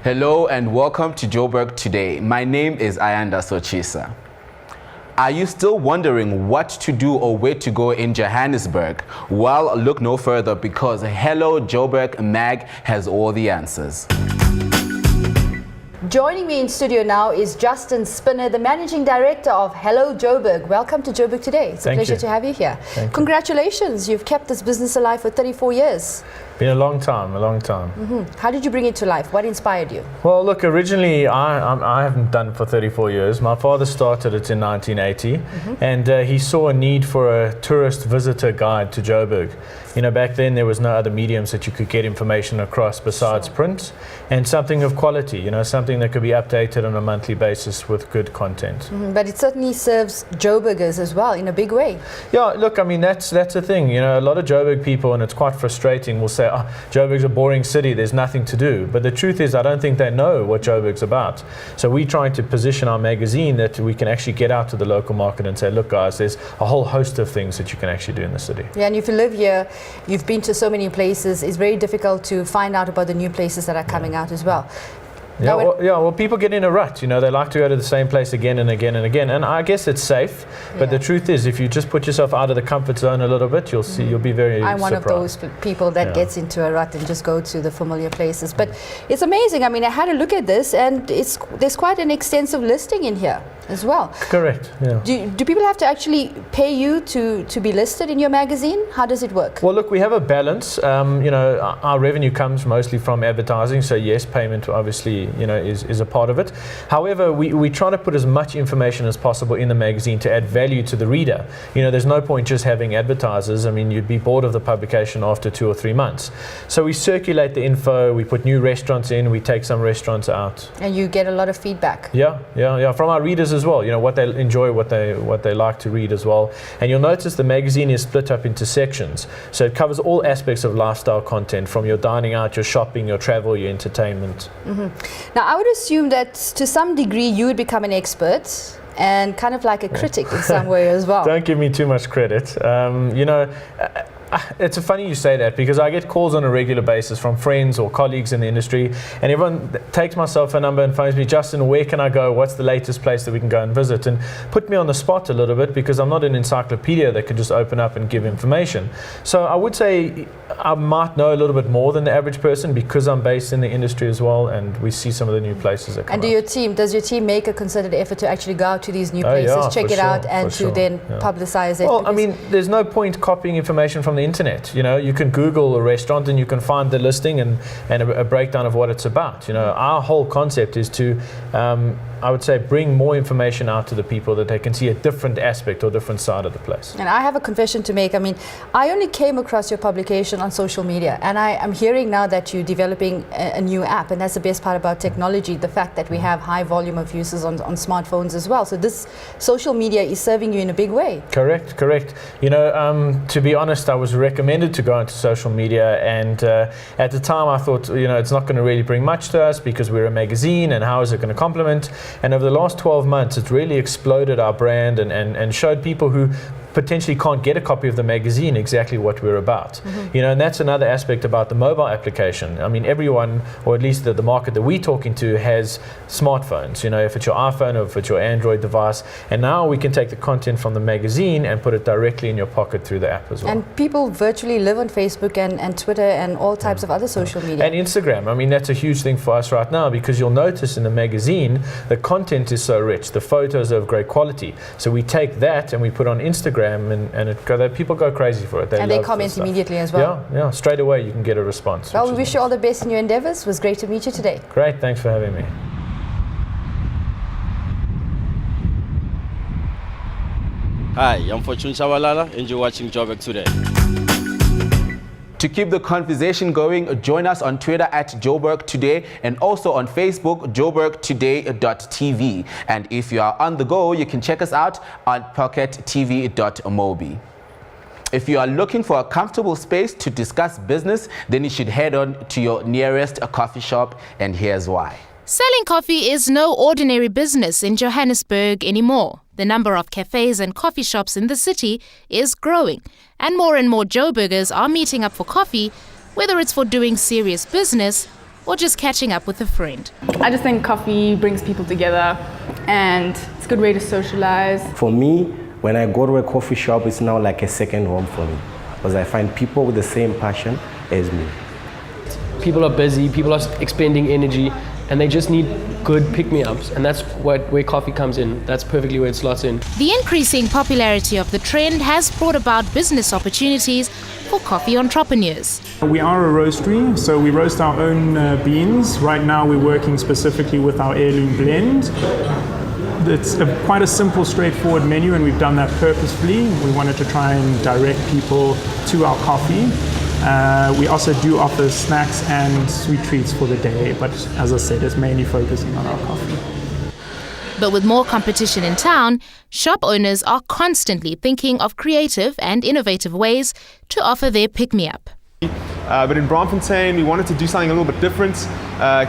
Hello and welcome to Joburg today. My name is Ayanda Sochisa. Are you still wondering what to do or where to go in Johannesburg? Well, look no further because Hello Joburg Mag has all the answers. Joining me in studio now is Justin Spinner, the Managing Director of Hello Joburg. Welcome to Joburg today. It's a pleasure to have you here. Congratulations, you've kept this business alive for 34 years. Been a long time. How did you bring it to life? What inspired you? Well, look, originally I haven't done it for 34 years. My father started it in 1980 and he saw a need for a tourist visitor guide to Joburg. You know, back then there was no other mediums that you could get information across besides print, and something of quality, you know, something that could be updated on a monthly basis with good content. But it certainly serves Joburgers as well in a big way. Yeah, look, I mean, that's the thing. You know, a lot of Joburg people, and it's quite frustrating, will say, oh, Joburg's a boring city, there's nothing to do. But the truth is, I don't think they know what Joburg's about. So we're trying to position our magazine that we can actually get out to the local market and say, look guys, there's a whole host of things that you can actually do in the city. Yeah, and if you live here, you've been to so many places, it's very difficult to find out about the new places that are coming out as well. Yeah, well, people get in a rut, you know, they like to go to the same place again and again and again, and I guess it's safe, but the truth is, if you just put yourself out of the comfort zone a little bit, you'll see, you'll be very surprised. I'm one of those people that gets into a rut and just go to the familiar places, but it's amazing. I mean, I had a look at this, and there's quite an extensive listing in here as well. Correct, yeah. Do people have to actually pay you to be listed in your magazine? How does it work? Well, look, we have a balance. You know, our revenue comes mostly from advertising, so yes, payment obviously, you know, is a part of it. However, we try to put as much information as possible in the magazine to add value to the reader. You know, there's no point just having advertisers. I mean, you'd be bored of the publication after 2 or 3 months. So we circulate the info, we put new restaurants in, we take some restaurants out. And you get a lot of feedback. Yeah, from our readers as well. You know, what they enjoy, what they like to read as well. And you'll notice the magazine is split up into sections. So it covers all aspects of lifestyle content, from your dining out, your shopping, your travel, your entertainment. Now, I would assume that to some degree you would become an expert and kind of like a critic in some way as well. Don't give me too much credit. You know, it's funny you say that, because I get calls on a regular basis from friends or colleagues in the industry, and everyone takes my cell phone number and phones me, Justin, where can I go? What's the latest place that we can go and visit? And put me on the spot a little bit, because I'm not an encyclopedia that can just open up and give information. So I would say I might know a little bit more than the average person, because I'm based in the industry as well, and we see some of the new places that come And does your team make a concerted effort to actually go out to these new places, check it out, and to then publicize it? Well, I mean, there's no point copying information from the internet. You know, you can Google a restaurant and you can find the listing and a breakdown of what it's about. You know, our whole concept is to I would say bring more information out to the people, that they can see a different aspect or different side of the place. And I have a confession to make. I mean, I only came across your publication on social media, and I'm hearing now that you're developing a new app, and that's the best part about technology, the fact that we have high volume of users on smartphones as well. So this social media is serving you in a big way. Correct. You know, to be honest, I was recommended to go into social media, and at the time I thought, you know, it's not going to really bring much to us because we're a magazine, and how is it going to complement? And over the last 12 months, it's really exploded our brand and showed people who potentially can't get a copy of the magazine exactly what we're about. You know, and that's another aspect about the mobile application. I mean, everyone, or at least the market that we're talking to, has smartphones. You know, if it's your iPhone or if it's your Android device, and now we can take the content from the magazine and put it directly in your pocket through the app as well. And people virtually live on Facebook and Twitter and all types of other social media. And Instagram. I mean, that's a huge thing for us right now, because you'll notice in the magazine the content is so rich, the photos are of great quality. So we take that and we put on Instagram, and people go crazy for it. They comment immediately as well. Yeah, straight away you can get a response. Well, we wish you all the best in your endeavors. It was great to meet you today. Great, thanks for having me. Hi, I'm Fortune Shawalala, and you're watching Joburg Today. To keep the conversation going, join us on Twitter at Joburg Today, and also on Facebook, joburgtoday.tv. And if you are on the go, you can check us out on pockettv.mobi. If you are looking for a comfortable space to discuss business, then you should head on to your nearest coffee shop, and here's why. Selling coffee is no ordinary business in Johannesburg anymore. The number of cafes and coffee shops in the city is growing, and more Joburgers are meeting up for coffee, whether it's for doing serious business or just catching up with a friend. I just think coffee brings people together and it's a good way to socialize. For me, when I go to a coffee shop, it's now like a second home for me because I find people with the same passion as me. People are busy, people are expending energy, and they just need good pick-me-ups, and that's where coffee comes in. That's perfectly where it slots in. The increasing popularity of the trend has brought about business opportunities for coffee entrepreneurs. We are a roastery, so we roast our own beans. Right now we're working specifically with our heirloom blend. It's quite a simple, straightforward menu, and we've done that purposefully. We wanted to try and direct people to our coffee. We also do offer snacks and sweet treats for the day, but as I said, it's mainly focusing on our coffee. But with more competition in town, shop owners are constantly thinking of creative and innovative ways to offer their pick-me-up. But in Braamfontein, we wanted to do something a little bit different,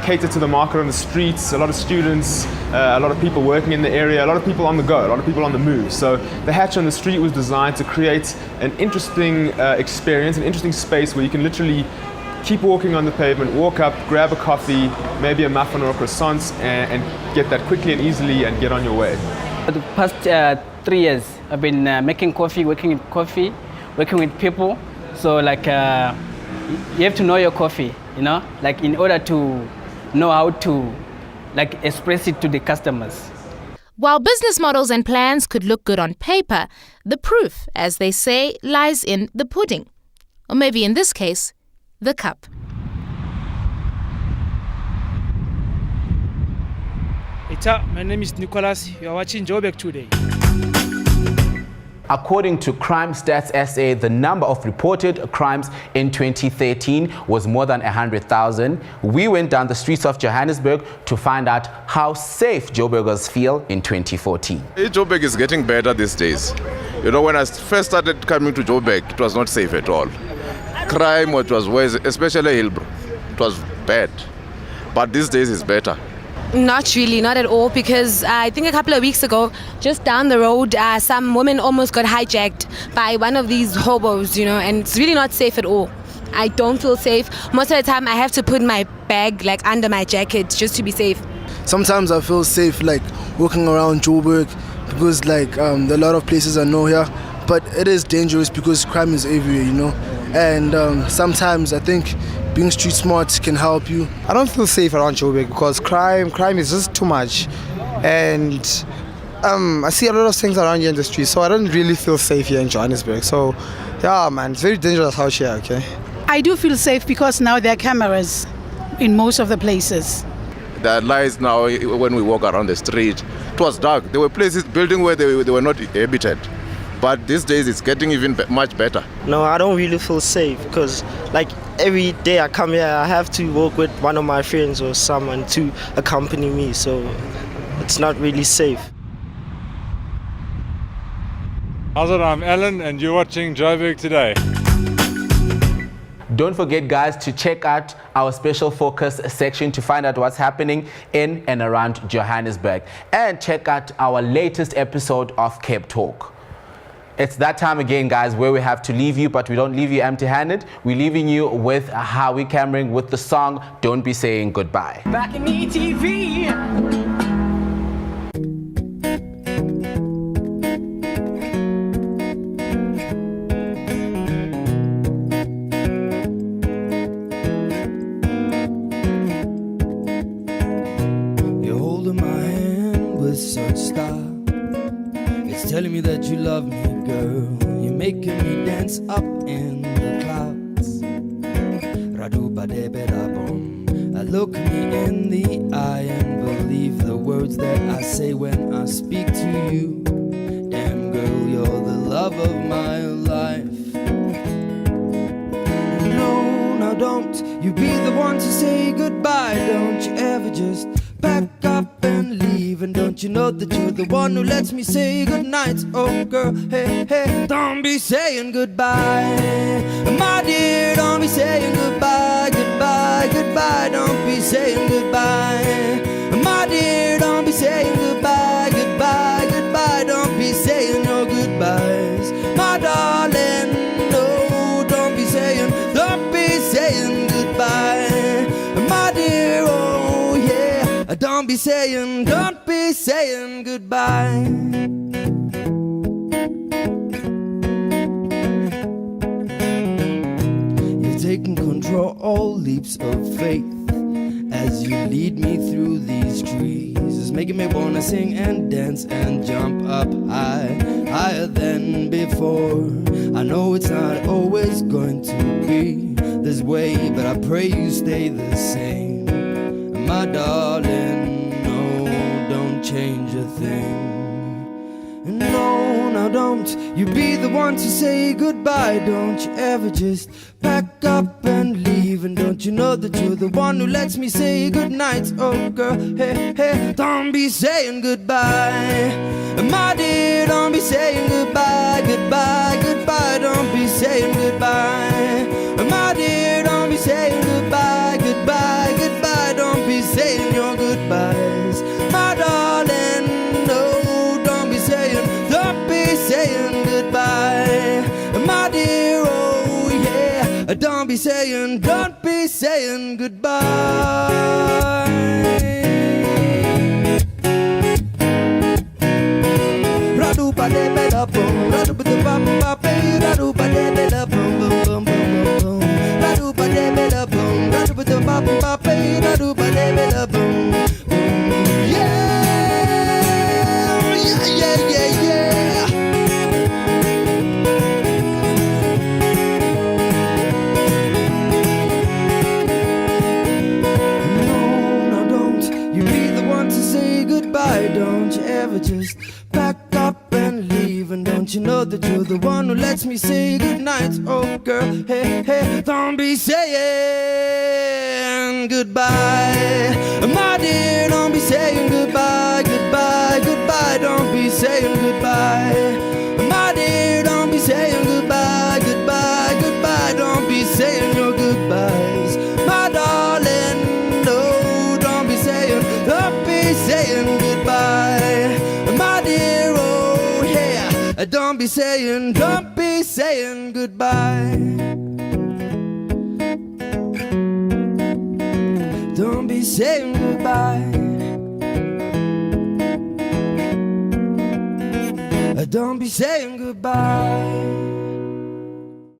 cater to the market on the streets, a lot of students, a lot of people working in the area, a lot of people on the go, a lot of people on the move. So the hatch on the street was designed to create an interesting experience, an interesting space where you can literally keep walking on the pavement, walk up, grab a coffee, maybe a muffin or a croissant, and get that quickly and easily and get on your way. For the past 3 years, I've been making coffee, working with people. So like, you have to know your coffee, you know, like in order to know how to like express it to the customers. While business models and plans could look good on paper, the proof, as they say, lies in the pudding. Or maybe in this case, the cup. My name is Nicholas. You are watching Joburg today. According to Crime Stats SA, the number of reported crimes in 2013 was more than 100,000. We went down the streets of Johannesburg to find out how safe Joburgers feel in 2014. Joburg is getting better these days. You know, when I first started coming to Joburg, it was not safe at all. Crime was worse, especially Hillbrow. It was bad. But these days it's better. Not really, not at all, because I think a couple of weeks ago, just down the road, some woman almost got hijacked by one of these hobos, you know, and it's really not safe at all. I don't feel safe. Most of the time I have to put my bag like under my jacket just to be safe. Sometimes I feel safe like walking around Joburg because like there are a lot of places I know here, but it is dangerous because crime is everywhere, you know, and sometimes I think being street smart can help you. I don't feel safe around Joburg because crime is just too much, and I see a lot of things around here in the street, so I don't really feel safe here in Johannesburg. So yeah, man, it's very dangerous out here. Okay, I do feel safe because now there are cameras in most of the places. There are lights now when we walk around the street. It was dark. There were places, buildings where they were not habited. But these days it's getting even much better. No, I don't really feel safe because like every day I come here, I have to walk with one of my friends or someone to accompany me, so it's not really safe. How's it? I'm Alan and you're watching Joburg Today. Don't forget, guys, to check out our special focus section to find out what's happening in and around Johannesburg. And check out our latest episode of Cape Talk. It's that time again, guys, where we have to leave you, but we don't leave you empty-handed. We're leaving you with Howie Cameron with the song Don't Be Saying Goodbye. Back in ETV. You're holding my hand with such style. It's telling me that you love me, girl. You're making me dance up in the clouds. Look me in the eye and believe the words that I say when I speak to you. Damn girl, you're the love of my life. No, now don't you be the one to say goodbye. Don't you ever just pack up and leave. And don't you know that you're the one who lets me say goodnight. Oh girl, hey, hey, don't be saying goodbye. My dear, don't be saying goodbye, goodbye, goodbye. Don't be saying goodbye. My dear, don't be saying goodbye, goodbye, goodbye. Don't be saying your goodbyes. My darling, no, don't be saying goodbye. My dear, be saying goodbye. You're taking control, leaps of faith, as you lead me through these trees. It's making me wanna sing and dance and jump up high, higher than before. I know it's not always going to be this way, but I pray you stay the same, my darling. No, don't change a thing. No, now don't you be the one to say goodbye. Don't you ever just pack up and leave. And don't you know that you're the one who lets me say goodnight? Oh girl, hey, hey, don't be saying goodbye, my dear. Don't be saying goodbye, goodbye, goodbye. Don't be saying goodbye, my dear. Don't be saying goodbye, goodbye, goodbye. Don't be saying your goodbyes, my darling. No, don't be saying goodbye, my dear. Oh yeah, don't be saying goodbye. Radu ba de be da boom, radu ba de ba ba ba, radu ba de be da boom boom boom boom boom, radu ba de be da boom, radu ba de ba ba ba, radu ba de be da boom. Don't you ever just pack up and leave. And don't you know that you're the one who lets me say goodnight? Oh girl, hey, hey, don't be saying goodbye, my dear. Don't be saying goodbye, goodbye, goodbye. Don't be saying goodbye, my dear. Don't be saying goodbye, goodbye, goodbye. Don't be saying your goodbyes, my darling. No, don't be saying goodbye, my dear. Oh yeah, don't be saying goodbye. Don't be saying goodbye. Don't be saying goodbye.